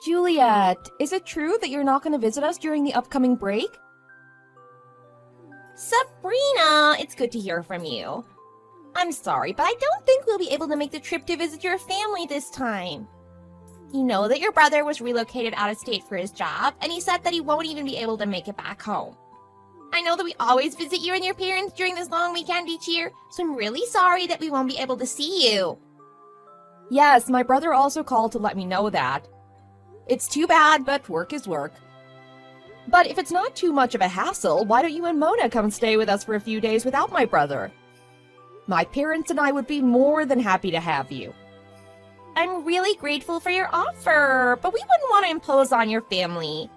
Juliet, is it true that you're not going to visit us during the upcoming break? Sabrina, it's good to hear from you. I'm sorry, but I don't think we'll be able to make the trip to visit your family this time. You know that your brother was relocated out of state for his job, and he said that he won't even be able to make it back home. I know that we always visit you and your parents during this long weekend each year, so I'm really sorry that we won't be able to see you. Yes, my brother also called to let me know that. It's too bad, but work is work. But if it's not too much of a hassle, why don't you and Mona come stay with us for a few days without my brother? My parents and I would be more than happy to have you. I'm really grateful for your offer, but we wouldn't want to impose on your family.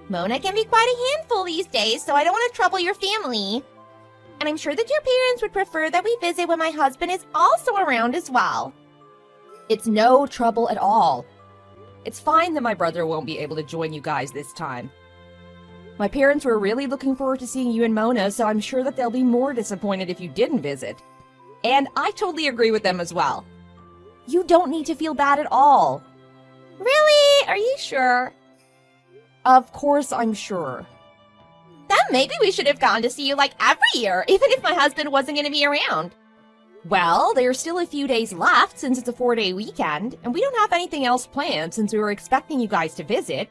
Mona can be quite a handful these days, so I don't want to trouble your family. And I'm sure that your parents would prefer that we visit when my husband is also around as well. It's no trouble at all. It's fine that my brother won't be able to join you guys this time. My parents were really looking forward to seeing you and Mona, so I'm sure that they'll be more disappointed if you didn't visit. And I totally agree with them as well. You don't need to feel bad at all. Really? Are you sure? Of course I'm sure. Then maybe we should have gone to see you like every year, even if my husband wasn't going to be around. Well, there's still a few days left since it's a 4-day weekend, and we don't have anything else planned since we were expecting you guys to visit.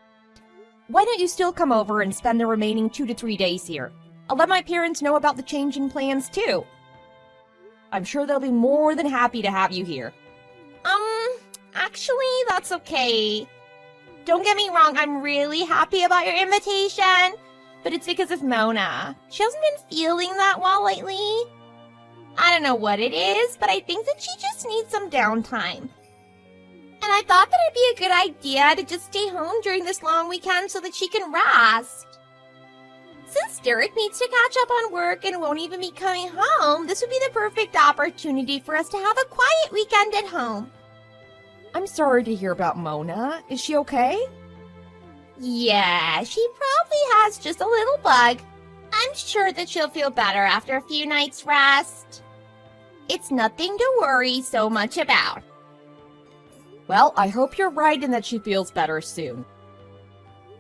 Why don't you still come over and spend the remaining 2 to 3 days here? I'll let my parents know about the change in plans too. I'm sure they'll be more than happy to have you here. Actually, that's okay. Don't get me wrong, I'm really happy about your invitation, but it's because of Mona. She hasn't been feeling that well lately. I don't know what it is, but I think that she just needs some downtime. And I thought that it'd be a good idea to just stay home during this long weekend so that she can rest. Since Derek needs to catch up on work and won't even be coming home, this would be the perfect opportunity for us to have a quiet weekend at home. I'm sorry to hear about Mona. Is she okay? Yeah, she probably has just a little bug. I'm sure that she'll feel better after a few nights' rest. It's nothing to worry so much about. Well, I hope you're right and that she feels better soon.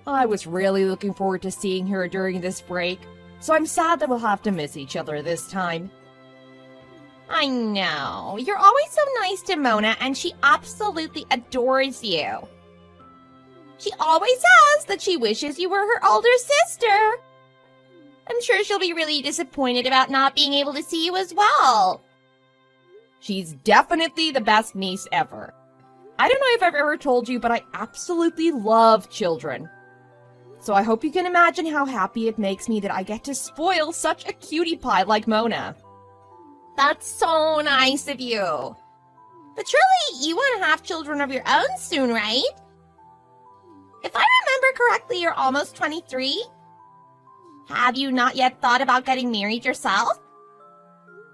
I was really looking forward to seeing her during this break, so I'm sad that we'll have to miss each other this time. I know. You're always so nice to Mona, and she absolutely adores you. She always says that she wishes you were her older sister. I'm sure she'll be really disappointed about not being able to see you as well. She's definitely the best niece ever. I don't know if I've ever told you, but I absolutely love children. So I hope you can imagine how happy it makes me that I get to spoil such a cutie pie like Mona. That's so nice of you. But surely you want to have children of your own soon, right? If I remember correctly, you're almost 23. Have you not yet thought about getting married yourself?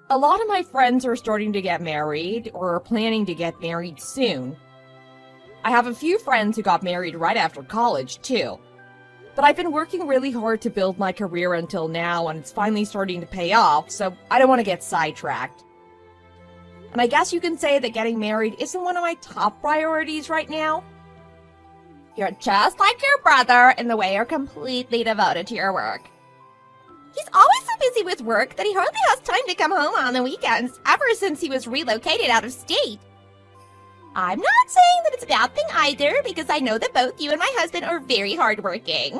A lot of my friends are starting to get married or are planning to get married soon. I have a few friends who got married right after college, too. But I've been working really hard to build my career until now, and it's finally starting to pay off, so I don't want to get sidetracked. And I guess you can say that getting married isn't one of my top priorities right now. You're just like your brother in the way you're completely devoted to your work. He's always so busy with work that he hardly has time to come home on the weekends ever since he was relocated out of state. I'm not saying that it's a bad thing either, because I know that both you and my husband are very hardworking.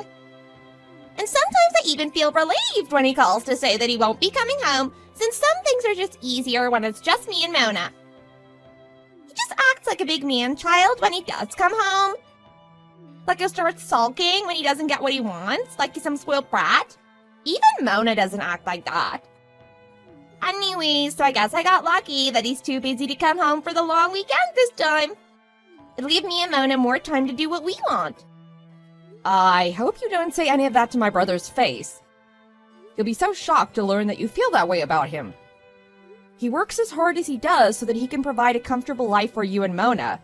And sometimes I even feel relieved when he calls to say that he won't be coming home, since some things are just easier when it's just me and Mona. He just acts like a big man-child when he does come home. Like he'll start sulking when he doesn't get what he wants, like he's some spoiled brat. Even Mona doesn't act like that. Anyways, so I guess I got lucky that he's too busy to come home for the long weekend this time. It'll give me and Mona more time to do what we want. I hope you don't say any of that to my brother's face. He'll be so shocked to learn that you feel that way about him. He works as hard as he does so that he can provide a comfortable life for you and Mona.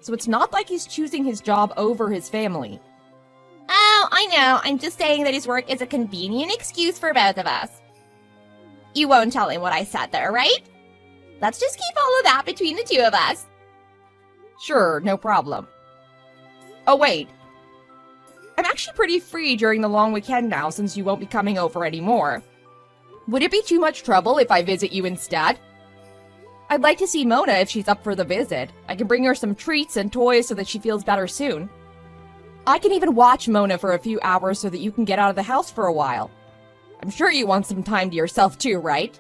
So it's not like he's choosing his job over his family. Oh, I know. I'm just saying that his work is a convenient excuse for both of us. You won't tell him what I said there, right? Let's just keep all of that between the two of us. Sure, no problem. Oh, wait. I'm actually pretty free during the long weekend now since you won't be coming over anymore. Would it be too much trouble if I visit you instead? I'd like to see Mona if she's up for the visit. I can bring her some treats and toys so that she feels better soon. I can even watch Mona for a few hours so that you can get out of the house for a while. I'm sure you want some time to yourself too, right?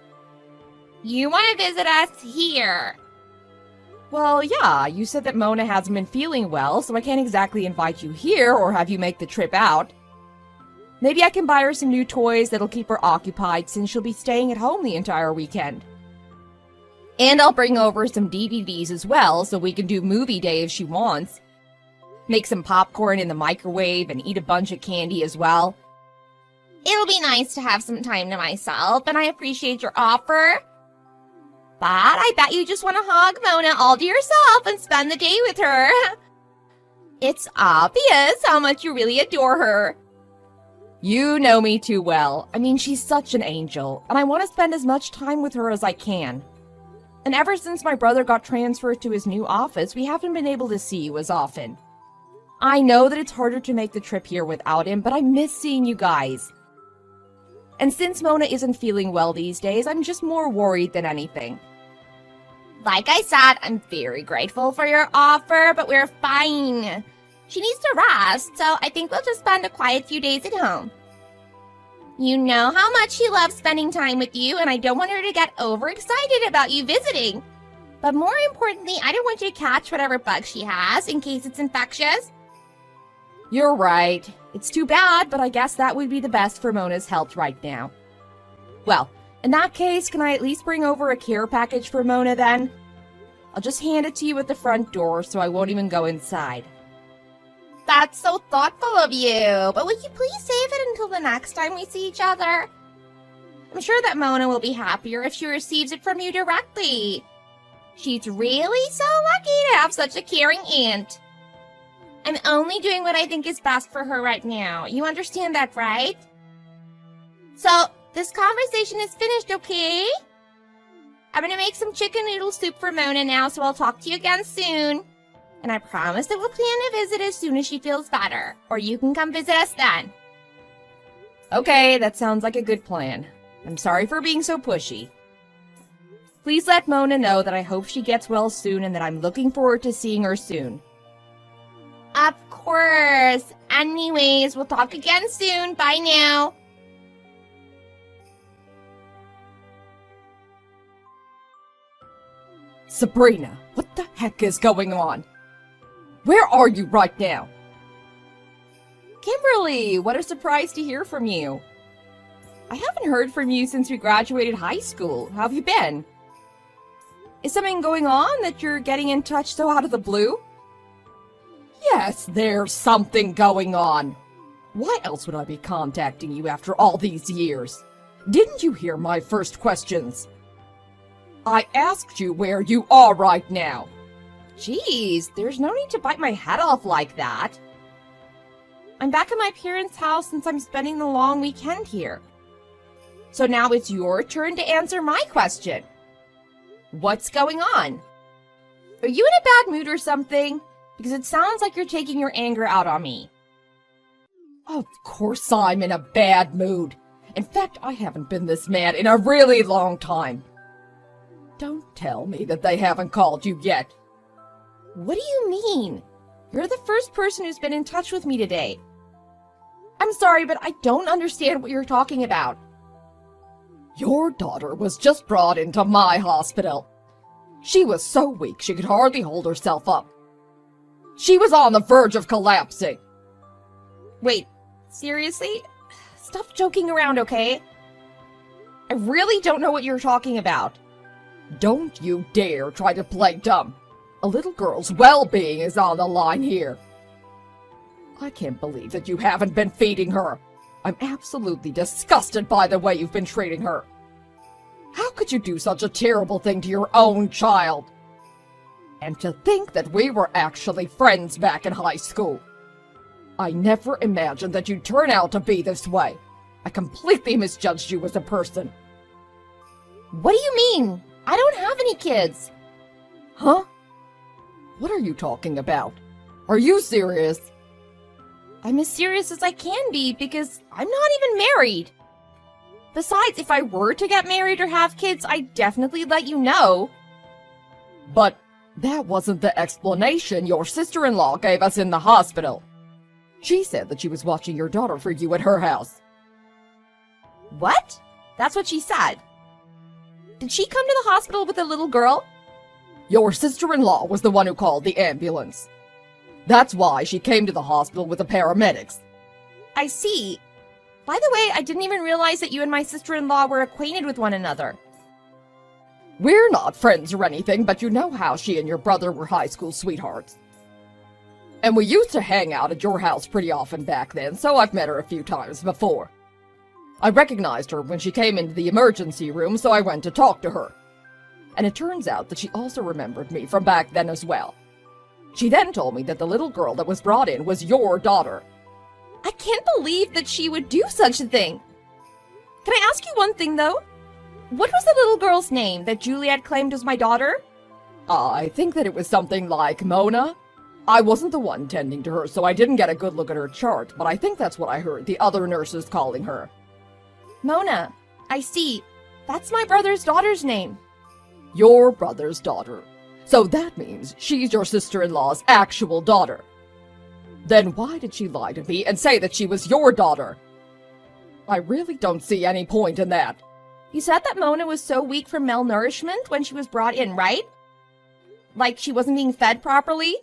You want to visit us here? Well, yeah, you said that Mona hasn't been feeling well, so I can't exactly invite you here or have you make the trip out. Maybe I can buy her some new toys that'll keep her occupied since she'll be staying at home the entire weekend. And I'll bring over some DVDs as well so we can do movie day if she wants. Make some popcorn in the microwave and eat a bunch of candy as well. It'll be nice to have some time to myself, and I appreciate your offer. But I bet you just want to hug Mona all to yourself and spend the day with her. It's obvious how much you really adore her. You know me too well. I mean, she's such an angel, and I want to spend as much time with her as I can. And ever since my brother got transferred to his new office, we haven't been able to see you as often. I know that it's harder to make the trip here without him, but I miss seeing you guys. And since Mona isn't feeling well these days, I'm just more worried than anything. Like I said, I'm very grateful for your offer, but we're fine. She needs to rest, so I think we'll just spend a quiet few days at home. You know how much she loves spending time with you, and I don't want her to get overexcited about you visiting. But more importantly, I don't want you to catch whatever bug she has in case it's infectious. You're right. It's too bad, but I guess that would be the best for Mona's health right now. Well, in that case, can I at least bring over a care package for Mona then? I'll just hand it to you at the front door so I won't even go inside. That's so thoughtful of you, but would you please save it until the next time we see each other? I'm sure that Mona will be happier if she receives it from you directly. She's really so lucky to have such a caring aunt. I'm only doing what I think is best for her right now. You understand that, right? So, this conversation is finished, okay? I'm gonna make some chicken noodle soup for Mona now, so I'll talk to you again soon. And I promise that we'll plan a visit as soon as she feels better, or you can come visit us then. Okay, that sounds like a good plan. I'm sorry for being so pushy. Please let Mona know that I hope she gets well soon and that I'm looking forward to seeing her soon. Of course. Anyways, we'll talk again soon. Bye now. Sabrina, what the heck is going on? Where are you right now? Kimberly, what a surprise to hear from you. I haven't heard from you since we graduated high school. How have you been? Is something going on that you're getting in touch so out of the blue? Yes, there's something going on. Why else would I be contacting you after all these years? Didn't you hear my first questions? I asked you where you are right now. Jeez, there's no need to bite my head off like that. I'm back at my parents' house since I'm spending the long weekend here. So now it's your turn to answer my question. What's going on? Are you in a bad mood or something? Because it sounds like you're taking your anger out on me. Of course I'm in a bad mood. In fact, I haven't been this mad in a really long time. Don't tell me that they haven't called you yet. What do you mean? You're the first person who's been in touch with me today. I'm sorry, but I don't understand what you're talking about. Your daughter was just brought into my hospital. She was so weak she could hardly hold herself up. She was on the verge of collapsing. Wait, seriously? Stop joking around, okay? I really don't know what you're talking about. Don't you dare try to play dumb. A little girl's well-being is on the line here. I can't believe that you haven't been feeding her. I'm absolutely disgusted by the way you've been treating her. How could you do such a terrible thing to your own child? And to think that we were actually friends back in high school. I never imagined that you'd turn out to be this way. I completely misjudged you as a person. What do you mean? I don't have any kids. Huh? What are you talking about? Are you serious? I'm as serious as I can be because I'm not even married. Besides, if I were to get married or have kids, I'd definitely let you know. But that wasn't the explanation your sister-in-law gave us in the hospital. She said that she was watching your daughter for you at her house. What? That's what she said. Did she come to the hospital with a little girl? Your sister-in-law was the one who called the ambulance. That's why she came to the hospital with the paramedics. I see. By the way, I didn't even realize that you and my sister-in-law were acquainted with one another. We're not friends or anything, but you know how she and your brother were high school sweethearts. And we used to hang out at your house pretty often back then, so I've met her a few times before. I recognized her when she came into the emergency room, so I went to talk to her. And it turns out that she also remembered me from back then as well. She then told me that the little girl that was brought in was your daughter. I can't believe that she would do such a thing. Can I ask you one thing, though? What was the little girl's name that Juliet claimed was my daughter? I think that it was something like Mona. I wasn't the one tending to her, so I didn't get a good look at her chart, but I think that's what I heard the other nurses calling her. Mona. I see. That's my brother's daughter's name. Your brother's daughter. So that means she's your sister-in-law's actual daughter. Then why did she lie to me and say that she was your daughter? I really don't see any point in that. You said that Mona was so weak from malnourishment when she was brought in, right? Like she wasn't being fed properly?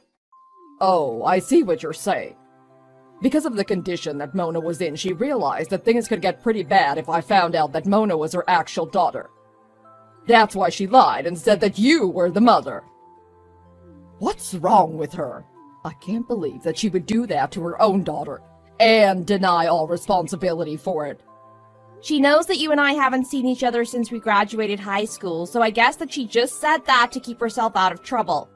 Oh, I see what you're saying. Because of the condition that Mona was in, she realized that things could get pretty bad if I found out that Mona was her actual daughter. That's why she lied and said that you were the mother. What's wrong with her? I can't believe that she would do that to her own daughter and deny all responsibility for it. She knows that you and I haven't seen each other since we graduated high school, so I guess that she just said that to keep herself out of trouble.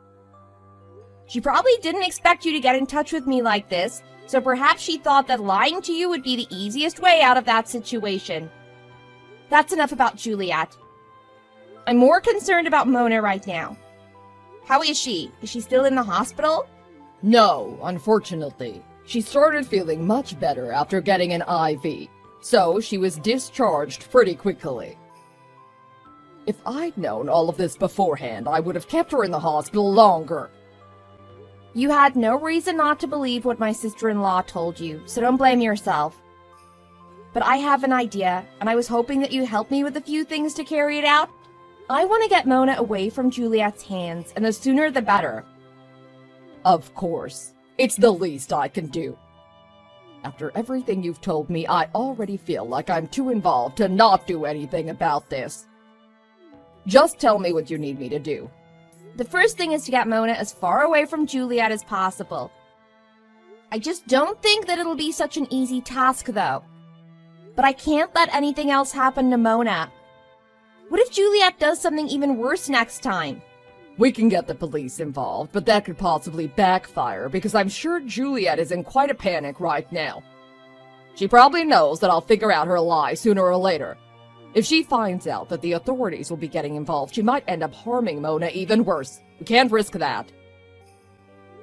She probably didn't expect you to get in touch with me like this, so perhaps she thought that lying to you would be the easiest way out of that situation. That's enough about Juliet. I'm more concerned about Mona right now. How is she? Is she still in the hospital? No, unfortunately. She started feeling much better after getting an IV, so she was discharged pretty quickly. If I'd known all of this beforehand, I would have kept her in the hospital longer. You had no reason not to believe what my sister-in-law told you, so don't blame yourself. But I have an idea, and I was hoping that you'd help me with a few things to carry it out. I want to get Mona away from Juliet's hands, and the sooner the better. Of course. It's the least I can do. After everything you've told me, I already feel like I'm too involved to not do anything about this. Just tell me what you need me to do. The first thing is to get Mona as far away from Juliet as possible. I just don't think that it'll be such an easy task, though. But I can't let anything else happen to Mona. What if Juliet does something even worse next time? We can get the police involved, but that could possibly backfire because I'm sure Juliet is in quite a panic right now. She probably knows that I'll figure out her lie sooner or later. If she finds out that the authorities will be getting involved, she might end up harming Mona even worse. We can't risk that.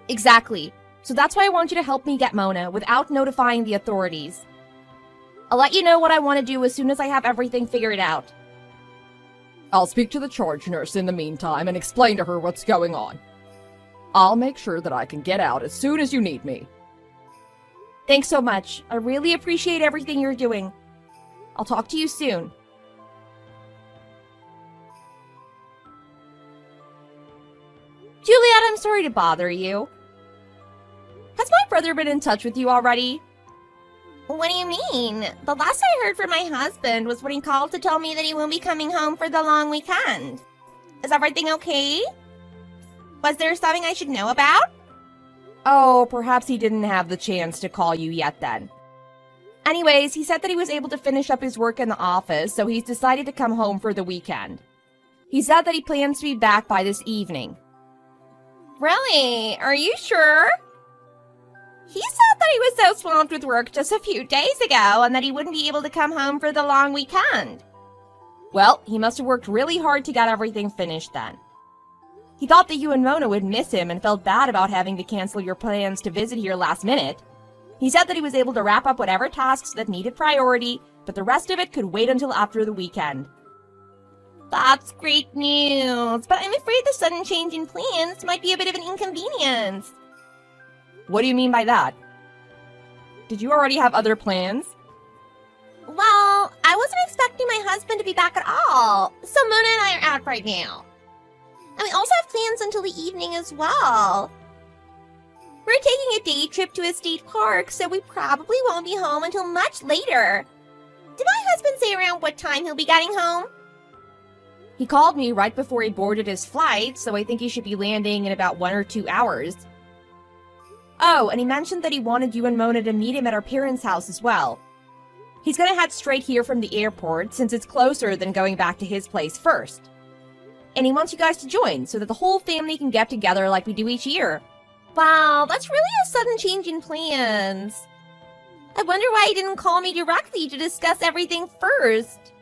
Exactly. So that's why I want you to help me get Mona without notifying the authorities. I'll let you know what I want to do as soon as I have everything figured out. I'll speak to the charge nurse in the meantime and explain to her what's going on. I'll make sure that I can get out as soon as you need me. Thanks so much. I really appreciate everything you're doing. I'll talk to you soon. Juliet, I'm sorry to bother you. Has my brother been in touch with you already? What do you mean? The last I heard from my husband was when he called to tell me that he won't be coming home for the long weekend. Is everything okay? Was there something I should know about? Oh, perhaps he didn't have the chance to call you yet then. Anyways, he said that he was able to finish up his work in the office, so he's decided to come home for the weekend. He said that he plans to be back by this evening. Really? Are you sure? He said that he was so swamped with work just a few days ago and that he wouldn't be able to come home for the long weekend. Well, he must have worked really hard to get everything finished then. He thought that you and Mona would miss him and felt bad about having to cancel your plans to visit here last minute. He said that he was able to wrap up whatever tasks that needed priority, but the rest of it could wait until after the weekend. That's great news, but I'm afraid the sudden change in plans might be a bit of an inconvenience. What do you mean by that? Did you already have other plans? Well, I wasn't expecting my husband to be back at all, so Mona and I are out right now. And we also have plans until the evening as well. We're taking a day trip to a state park, so we probably won't be home until much later. Did my husband say around what time he'll be getting home? He called me right before he boarded his flight, so I think he should be landing in about 1 or 2 hours. Oh, and he mentioned that he wanted you and Mona to meet him at our parents' house as well. He's gonna head straight here from the airport, since it's closer than going back to his place first. And he wants you guys to join, so that the whole family can get together like we do each year. Wow, that's really a sudden change in plans. I wonder why he didn't call me directly to discuss everything first.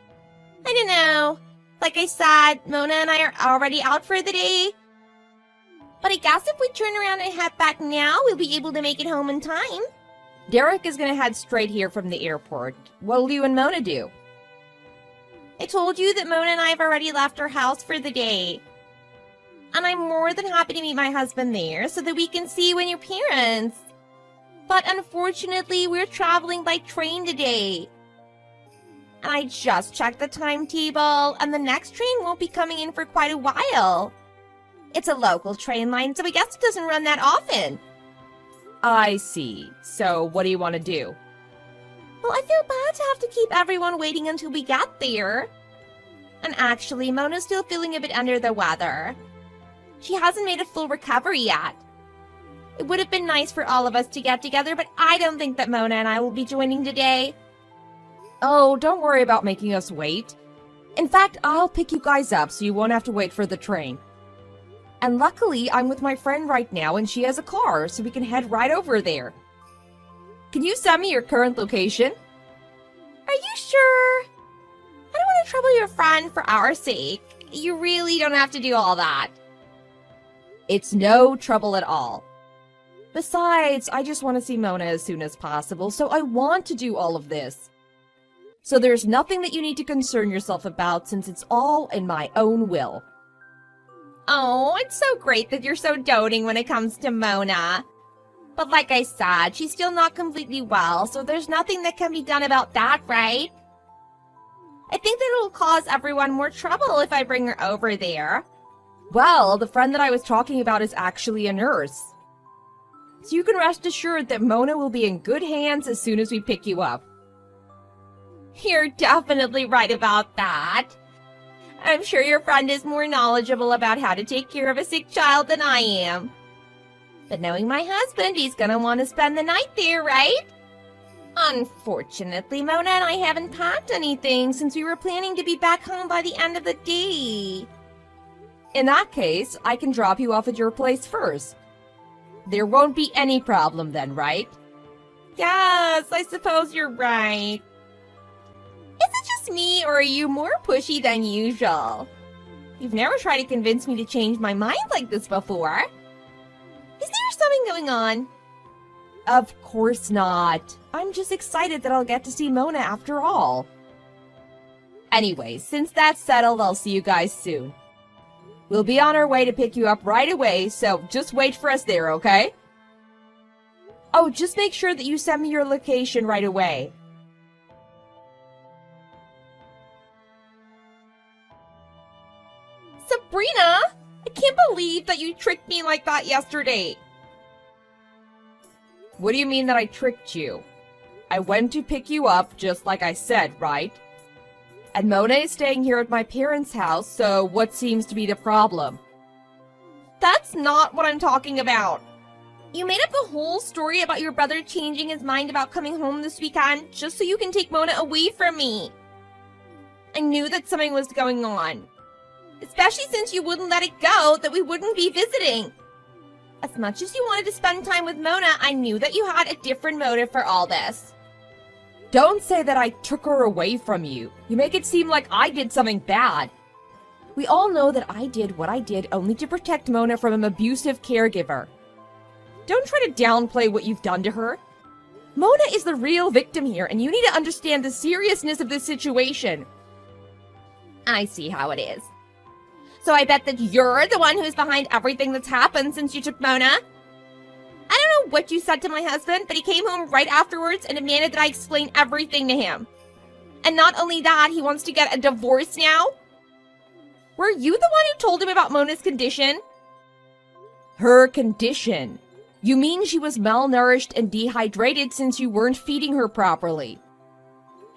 I don't know. Like I said, Mona and I are already out for the day. But I guess if we turn around and head back now, we'll be able to make it home in time. Derek is gonna head straight here from the airport. What'll you and Mona do? I told you that Mona and I have already left our house for the day. And I'm more than happy to meet my husband there so that we can see you and your parents. But unfortunately, we're traveling by train today. And I just checked the timetable, and the next train won't be coming in for quite a while. It's a local train line, so I guess it doesn't run that often. I see. So what do you want to do? Well, I feel bad to have to keep everyone waiting until we get there. And actually, Mona's still feeling a bit under the weather. She hasn't made a full recovery yet. It would have been nice for all of us to get together, but I don't think that Mona and I will be joining today. Oh, don't worry about making us wait. In fact, I'll pick you guys up so you won't have to wait for the train. And luckily, I'm with my friend right now and she has a car, so we can head right over there. Can you send me your current location? Are you sure? I don't want to trouble your friend for our sake. You really don't have to do all that. It's no trouble at all. Besides, I just want to see Mona as soon as possible, so I want to do all of this. So there's nothing that you need to concern yourself about since it's all in my own will. Oh, it's so great that you're so doting when it comes to Mona. But like I said, she's still not completely well, so there's nothing that can be done about that, right? I think that it'll cause everyone more trouble if I bring her over there. Well, the friend that I was talking about is actually a nurse. So you can rest assured that Mona will be in good hands as soon as we pick you up. You're definitely right about that. I'm sure your friend is more knowledgeable about how to take care of a sick child than I am. But knowing my husband, he's gonna want to spend the night there, right? Unfortunately, Mona and I haven't packed anything since we were planning to be back home by the end of the day. In that case, I can drop you off at your place first. There won't be any problem then, right? Yes, I suppose you're right. Is it just me, or are you more pushy than usual? You've never tried to convince me to change my mind like this before. Is there something going on? Of course not. I'm just excited that I'll get to see Mona after all. Anyway, since that's settled, I'll see you guys soon. We'll be on our way to pick you up right away, so just wait for us there, okay? Oh, just make sure that you send me your location right away. Sabrina, I can't believe that you tricked me like that yesterday. What do you mean that I tricked you? I went to pick you up just like I said, right? And Mona is staying here at my parents' house, so what seems to be the problem? That's not what I'm talking about. You made up a whole story about your brother changing his mind about coming home this weekend just so you can take Mona away from me. I knew that something was going on. Especially since you wouldn't let it go that we wouldn't be visiting. As much as you wanted to spend time with Mona, I knew that you had a different motive for all this. Don't say that I took her away from you. You make it seem like I did something bad. We all know that I did what I did only to protect Mona from an abusive caregiver. Don't try to downplay what you've done to her. Mona is the real victim here, and you need to understand the seriousness of this situation. I see how it is. So I bet that you're the one who's behind everything that's happened since you took Mona? I don't know what you said to my husband, but he came home right afterwards and demanded that I explain everything to him. And not only that, he wants to get a divorce now. Were you the one who told him about Mona's condition? Her condition? You mean she was malnourished and dehydrated since you weren't feeding her properly?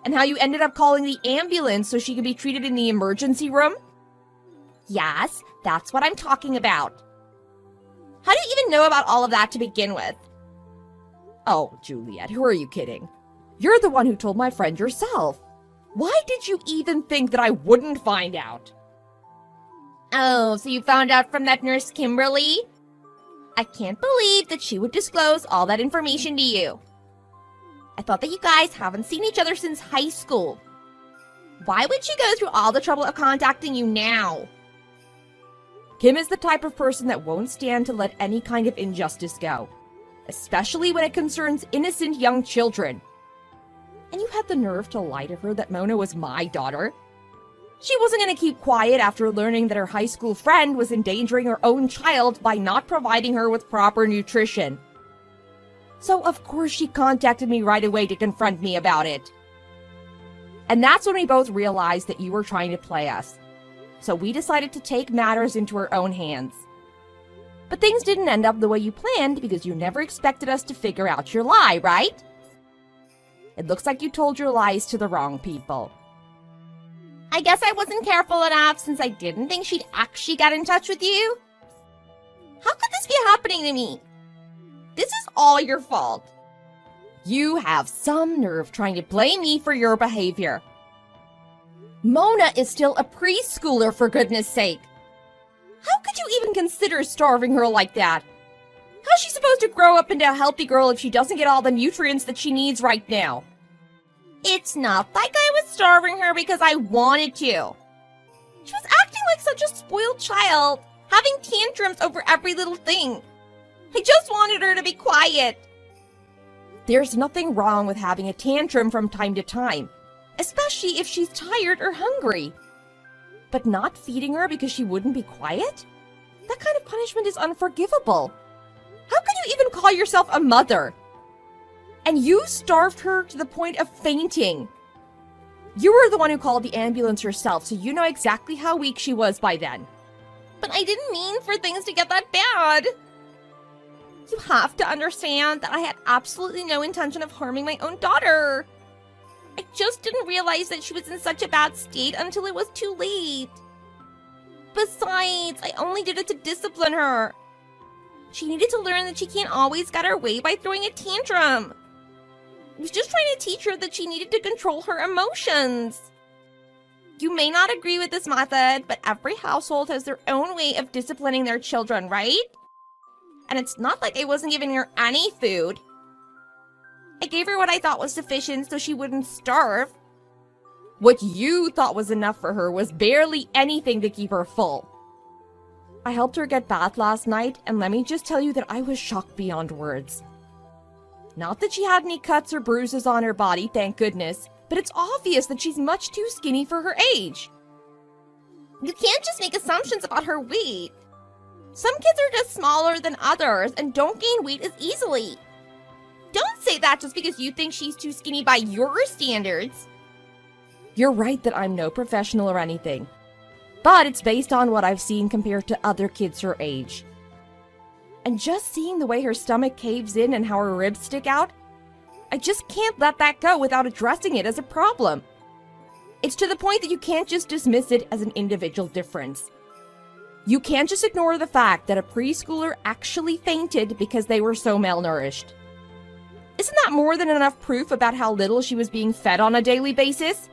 And how you ended up calling the ambulance so she could be treated in the emergency room? Yes, that's what I'm talking about. How do you even know about all of that to begin with? Oh, Juliet, who are you kidding? You're the one who told my friend yourself. Why did you even think that I wouldn't find out? Oh, so you found out from that nurse Kimberly? I can't believe that she would disclose all that information to you. I thought that you guys haven't seen each other since high school. Why would she go through all the trouble of contacting you now? Kim is the type of person that won't stand to let any kind of injustice go, especially when it concerns innocent young children. And you had the nerve to lie to her that Mona was my daughter. She wasn't going to keep quiet after learning that her high school friend was endangering her own child by not providing her with proper nutrition. So of course she contacted me right away to confront me about it. And that's when we both realized that you were trying to play us. So we decided to take matters into our own hands. But things didn't end up the way you planned because you never expected us to figure out your lie, right? It looks like you told your lies to the wrong people. I guess I wasn't careful enough since I didn't think she'd actually get in touch with you. How could this be happening to me? This is all your fault. You have some nerve trying to blame me for your behavior. Mona is still a preschooler, for goodness sake. How could you even consider starving her like that? How's she supposed to grow up into a healthy girl if she doesn't get all the nutrients that she needs right now? It's not like I was starving her because I wanted to. She was acting like such a spoiled child, having tantrums over every little thing. I just wanted her to be quiet. There's nothing wrong with having a tantrum from time to time, especially if she's tired or hungry. But not feeding her because she wouldn't be quiet? That kind of punishment is unforgivable. How can you even call yourself a mother? And you starved her to the point of fainting. You were the one who called the ambulance yourself, so you know exactly how weak she was by then. But I didn't mean for things to get that bad. You have to understand that I had absolutely no intention of harming my own daughter. I just didn't realize that she was in such a bad state until it was too late. Besides, I only did it to discipline her. She needed to learn that she can't always get her way by throwing a tantrum. I was just trying to teach her that she needed to control her emotions. You may not agree with this method, but every household has their own way of disciplining their children, right? And it's not like I wasn't giving her any food. I gave her what I thought was sufficient so she wouldn't starve. What you thought was enough for her was barely anything to keep her full. I helped her get bath last night, and let me just tell you that I was shocked beyond words. Not that she had any cuts or bruises on her body, thank goodness, but it's obvious that she's much too skinny for her age. You can't just make assumptions about her weight. Some kids are just smaller than others and don't gain weight as easily. Don't say that just because you think she's too skinny by your standards. You're right that I'm no professional or anything, but it's based on what I've seen compared to other kids her age. And just seeing the way her stomach caves in and how her ribs stick out, I just can't let that go without addressing it as a problem. It's to the point that you can't just dismiss it as an individual difference. You can't just ignore the fact that a preschooler actually fainted because they were so malnourished. Isn't that more than enough proof about how little she was being fed on a daily basis?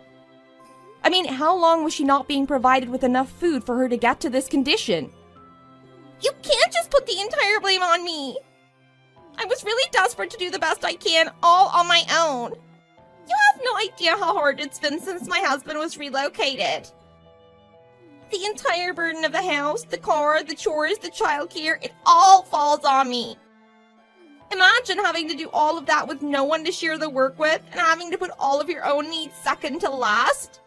I mean, how long was she not being provided with enough food for her to get to this condition? You can't just put the entire blame on me. I was really desperate to do the best I can all on my own. You have no idea how hard it's been since my husband was relocated. The entire burden of the house, the car, the chores, the childcare, it all falls on me. Imagine having to do all of that with no one to share the work with and having to put all of your own needs second to last.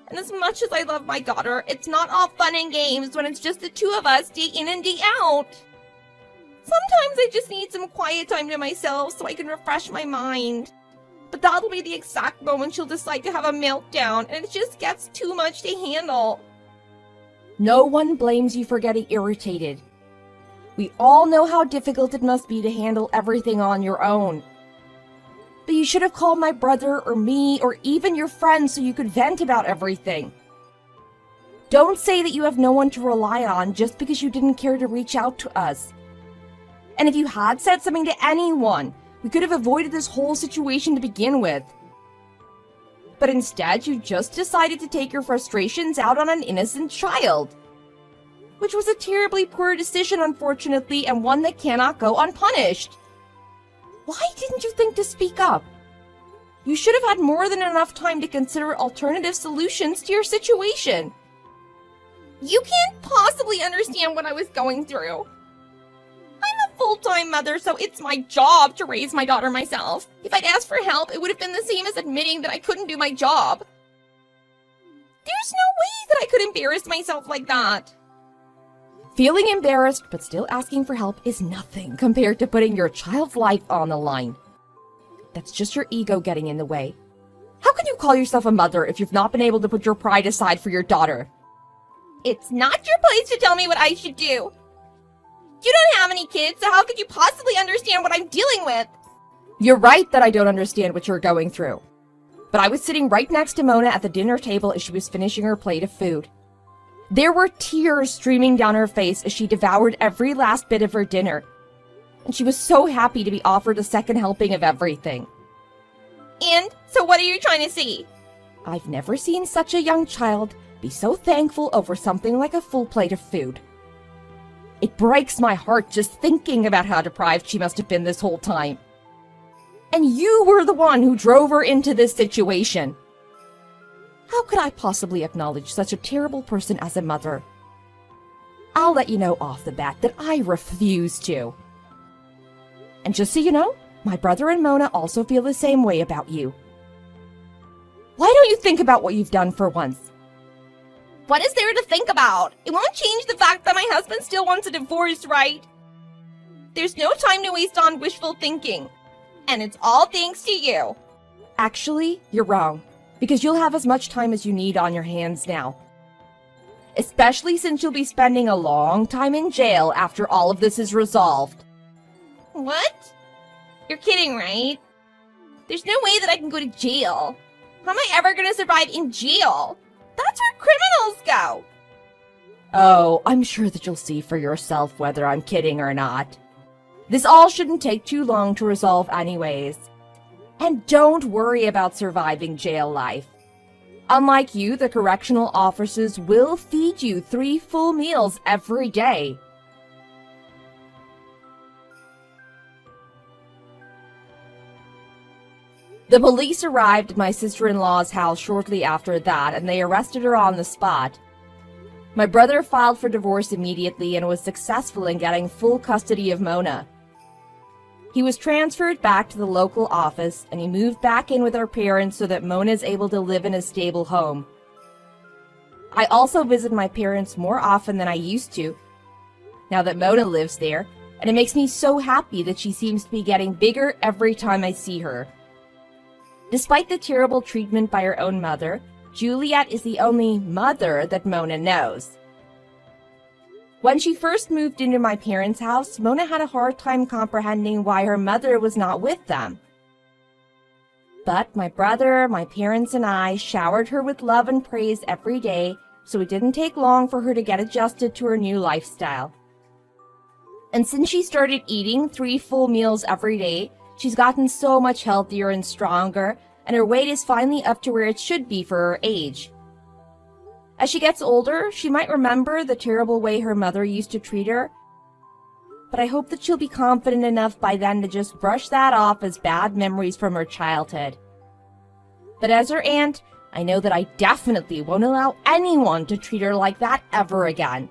And as much as I love my daughter, it's not all fun and games when it's just the two of us day in and day out. Sometimes I just need some quiet time to myself so I can refresh my mind. But that'll be the exact moment she'll decide to have a meltdown and it just gets too much to handle. No one blames you for getting irritated. We all know how difficult it must be to handle everything on your own. But you should have called my brother or me or even your friends so you could vent about everything. Don't say that you have no one to rely on just because you didn't care to reach out to us. And if you had said something to anyone, we could have avoided this whole situation to begin with. But instead, you just decided to take your frustrations out on an innocent child. Which was a terribly poor decision, unfortunately, and one that cannot go unpunished. Why didn't you think to speak up? You should have had more than enough time to consider alternative solutions to your situation. You can't possibly understand what I was going through. I'm a full-time mother, so it's my job to raise my daughter myself. If I'd asked for help, it would have been the same as admitting that I couldn't do my job. There's no way that I could embarrass myself like that. Feeling embarrassed but still asking for help is nothing compared to putting your child's life on the line. That's just your ego getting in the way. How can you call yourself a mother if you've not been able to put your pride aside for your daughter? It's not your place to tell me what I should do. You don't have any kids, so how could you possibly understand what I'm dealing with? You're right that I don't understand what you're going through. But I was sitting right next to Mona at the dinner table as she was finishing her plate of food. There were tears streaming down her face as she devoured every last bit of her dinner. And she was so happy to be offered a second helping of everything. And so what are you trying to say? I've never seen such a young child be so thankful over something like a full plate of food. It breaks my heart just thinking about how deprived she must have been this whole time. And you were the one who drove her into this situation. How could I possibly acknowledge such a terrible person as a mother? I'll let you know off the bat that I refuse to. And just so you know, my brother and Mona also feel the same way about you. Why don't you think about what you've done for once? What is there to think about? It won't change the fact that my husband still wants a divorce, right? There's no time to waste on wishful thinking. And it's all thanks to you. Actually, you're wrong, because you'll have as much time as you need on your hands now. Especially since you'll be spending a long time in jail after all of this is resolved. What? You're kidding, right? There's no way that I can go to jail. How am I ever going to survive in jail? That's where criminals go. Oh, I'm sure that you'll see for yourself whether I'm kidding or not. This all shouldn't take too long to resolve anyways. And don't worry about surviving jail life. Unlike you, the correctional officers will feed you 3 full meals every day. The police arrived at my sister-in-law's house shortly after that, and they arrested her on the spot. My brother filed for divorce immediately and was successful in getting full custody of Mona. He was transferred back to the local office, and he moved back in with our parents so that Mona is able to live in a stable home. I also visit my parents more often than I used to, now that Mona lives there, and it makes me so happy that she seems to be getting bigger every time I see her. Despite the terrible treatment by her own mother, Juliet is the only mother that Mona knows. When she first moved into my parents' house, Mona had a hard time comprehending why her mother was not with them. But my brother, my parents, and I showered her with love and praise every day, so it didn't take long for her to get adjusted to her new lifestyle. And since she started eating 3 full meals every day, she's gotten so much healthier and stronger, and her weight is finally up to where it should be for her age. As she gets older, she might remember the terrible way her mother used to treat her, but I hope that she'll be confident enough by then to just brush that off as bad memories from her childhood. But as her aunt, I know that I definitely won't allow anyone to treat her like that ever again.